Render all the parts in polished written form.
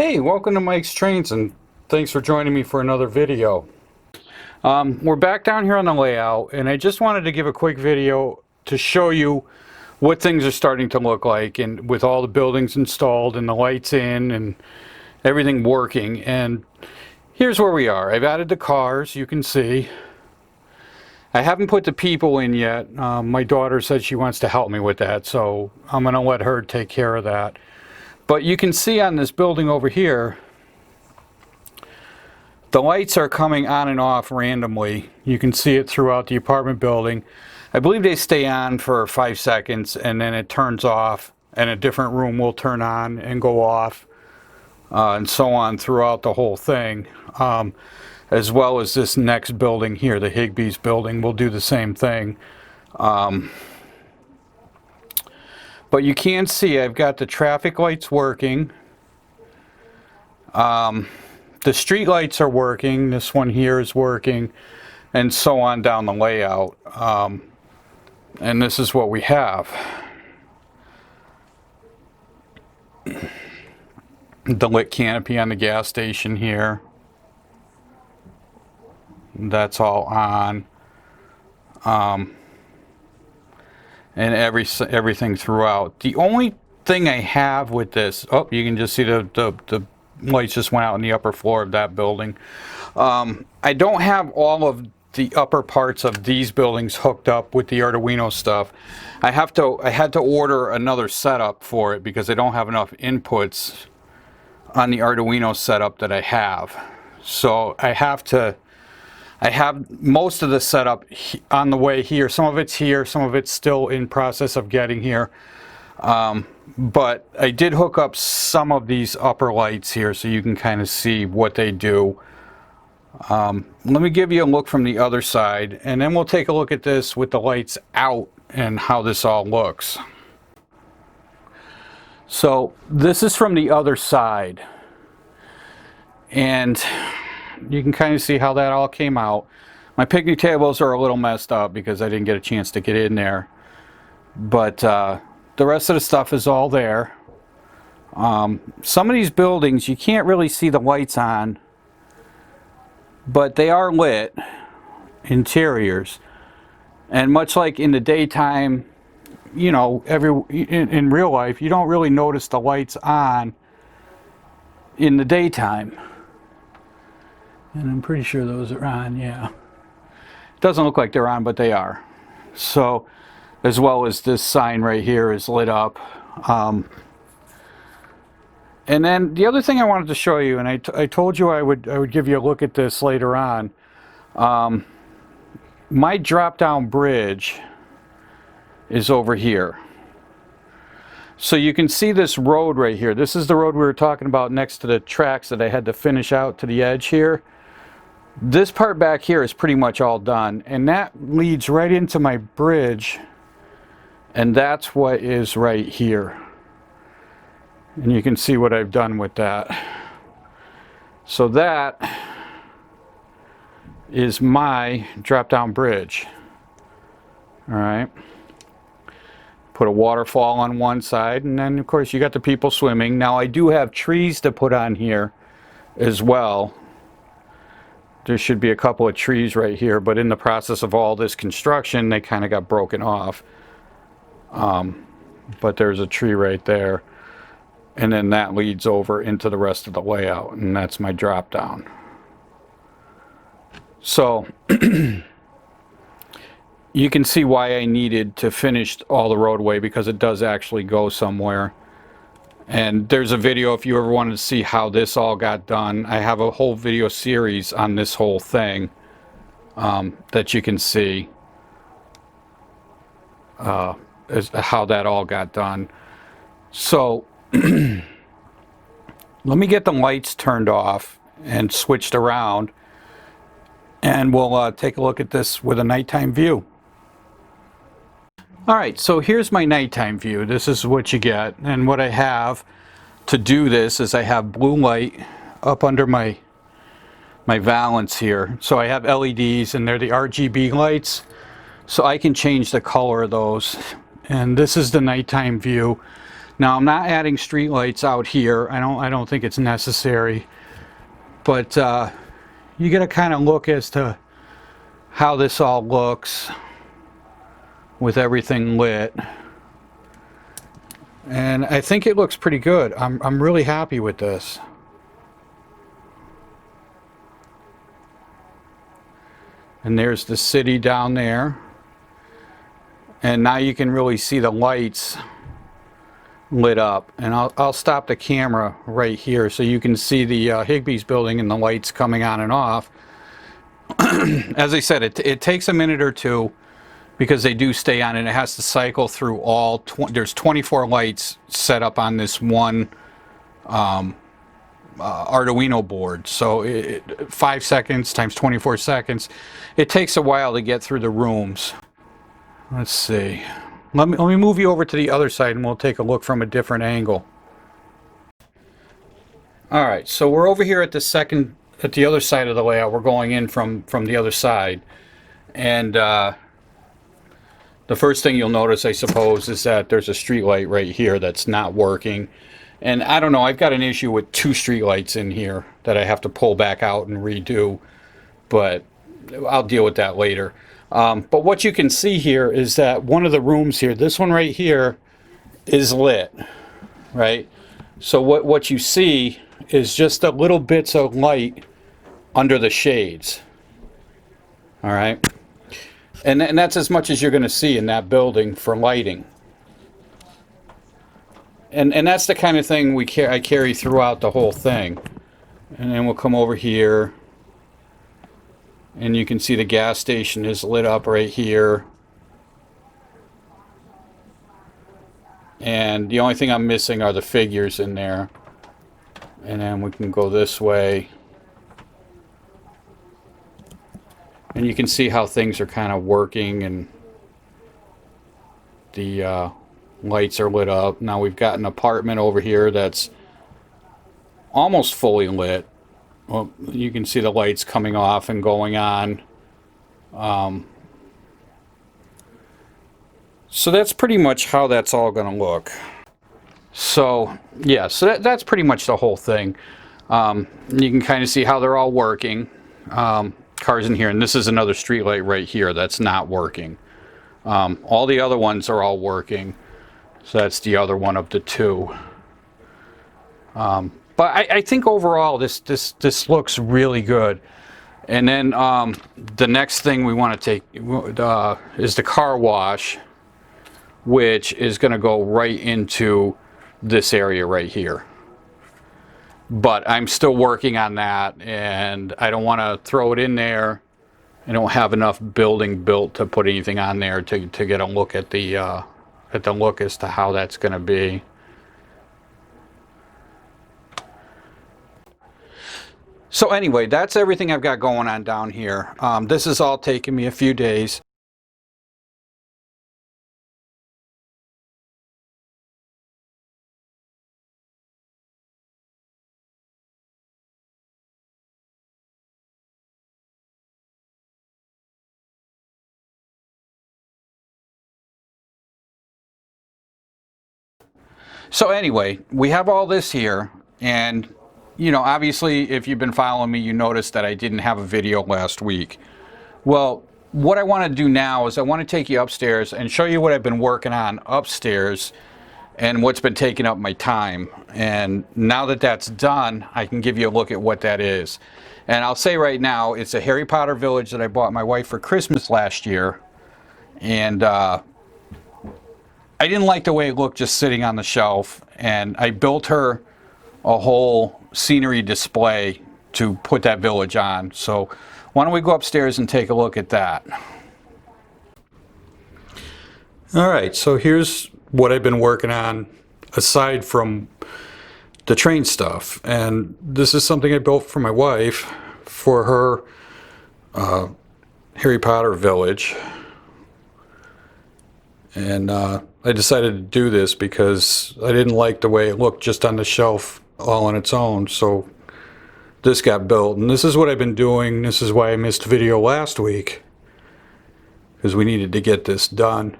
Hey, welcome to Mike's Trains and thanks for joining me for another video. We're back down here on the layout and I just wanted to give a quick video to show you what things are starting to look like, and with all the buildings installed and the lights in and everything working. And here's where we are. I've added the cars, you can see. I haven't put the people in yet. My daughter said she wants to help me with that, so I'm going to let her take care of that. But you can see on this building over here, the lights are coming on and off randomly. You can see it throughout the apartment building. I believe they stay on for 5 seconds and then it turns off, and a different room will turn on and go off, and so on throughout the whole thing. As well as this next building here, the Higbee's building, will do the same thing. But you can see I've got the traffic lights working. The street lights are working. This one here is working, and so on down the layout. And this is what we have. The lit canopy on the gas station here. That's all on. And everything throughout. The only thing I have with this, oh, you can just see the lights just went out in the upper floor of that building. I don't have all of the upper parts of these buildings hooked up with the Arduino stuff. I had to order another setup for it because I don't have enough inputs on the Arduino setup that I have. So I have most of the setup on the way here. Some of it's here, some of it's still in process of getting here. But I did hook up some of these upper lights here so you can kind of see what they do. Let me give you a look from the other side, and then we'll take a look at this with the lights out and how this all looks. So this is from the other side. And you can kind of see how that all came out. My picnic tables are a little messed up because I didn't get a chance to get in there. But the rest of the stuff is all there. Some of these buildings you can't really see the lights on, but they are lit interiors. And much like in the daytime, you know, in real life, you don't really notice the lights on in the daytime. And I'm pretty sure those are on, yeah. It doesn't look like they're on, but they are. So, as well as this sign right here is lit up. And then the other thing I wanted to show you, and I told you I would give you a look at this later on. My drop-down bridge is over here. So you can see this road right here. This is the road we were talking about next to the tracks that I had to finish out to the edge here. This part back here is pretty much all done, and that leads right into my bridge, and that's what is right here. And you can see what I've done with that. So that is my drop-down bridge. All right. Put a waterfall on one side, and then of course you got the people swimming. Now I do have trees to put on here as well. There should be a couple of trees right here, but in the process of all this construction they kind of got broken off. But there's a tree right there, and then that leads over into the rest of the layout, and that's my drop down. So you can see why I needed to finish all the roadway, because it does actually go somewhere. And there's a video if you ever wanted to see how this all got done. I have a whole video series on this whole thing that you can see as how that all got done. So let me get the lights turned off and switched around, and we'll take a look at this with a nighttime view. Alright, so here's my nighttime view. This is what you get, and what I have to do this is I have blue light up under my valance here. So I have LEDs, and they're the RGB lights, so I can change the color of those. And this is the nighttime view. Now I'm not adding streetlights out here. I don't think it's necessary. But you get a kind of look as to how this all looks with everything lit. And I think it looks pretty good. I'm really happy with this. And there's the city down there. And now you can really see the lights lit up. And I'll stop the camera right here so you can see the Higbee's building and the lights coming on and off. As I said, it takes a minute or two because they do stay on, and it has to cycle through all. There's 24 lights set up on this one Arduino board. So 5 seconds times 24 seconds. It takes a while to get through the rooms. Let's see. Let me move you over to the other side and we'll take a look from a different angle. Alright, so we're over here at the other side of the layout. We're going in from the other side. And the first thing you'll notice, I suppose, is that there's a street light right here that's not working. And I don't know, I've got an issue with 2 street lights in here that I have to pull back out and redo. But I'll deal with that later. But what you can see here is that one of the rooms here, this one right here, is lit, right? So what you see is just the little bits of light under the shades, all right? And that's as much as you're going to see in that building for lighting. And that's the kind of thing I carry throughout the whole thing. And then we'll come over here. And you can see the gas station is lit up right here. And the only thing I'm missing are the figures in there. And then we can go this way. And you can see how things are kind of working, and the lights are lit up. Now we've got an apartment over here that's almost fully lit. Well, you can see the lights coming off and going on. So that's pretty much how that's all going to look. So yeah, so that's pretty much the whole thing. You can kind of see how they're all working. Cars in here, and this is another street light right here that's not working. All the other ones are all working. So that's the other one of the 2. But I think overall this looks really good. And then the next thing we want to take is the car wash, which is going to go right into this area right here. But I'm still working on that, and I don't want to throw it in there. I don't have enough building built to put anything on there to get a look at the look as to how that's going to be. So anyway, that's everything I've got going on down here. This has all taken me a few days. So anyway, we have all this here, and you know, obviously if you've been following me, you noticed that I didn't have a video last week. Well, what I want to do now is I want to take you upstairs and show you what I've been working on upstairs and what's been taking up my time. And now that that's done, I can give you a look at what that is. And I'll say right now, it's a Harry Potter village that I bought my wife for Christmas last year. And I didn't like the way it looked just sitting on the shelf, and I built her a whole scenery display to put that village on. So why don't we go upstairs and take a look at that. Alright, so here's what I've been working on aside from the train stuff. And this is something I built for my wife for her Harry Potter village. And I decided to do this because I didn't like the way it looked just on the shelf all on its own. So this got built, and this is what I've been doing. This is why I missed video last week, because we needed to get this done.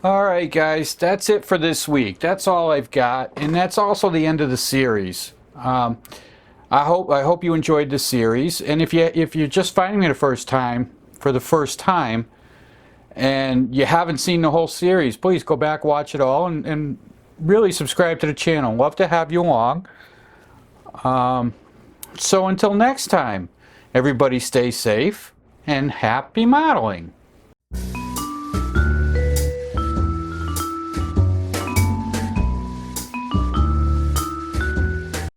All right, guys, that's it for this week. That's all I've got, and that's also the end of the series. I hope you enjoyed the series, and if you're just finding me for the first time, and you haven't seen the whole series, please go back, watch it all, and really subscribe to the channel. Love to have you along. So until next time, everybody stay safe and happy modeling.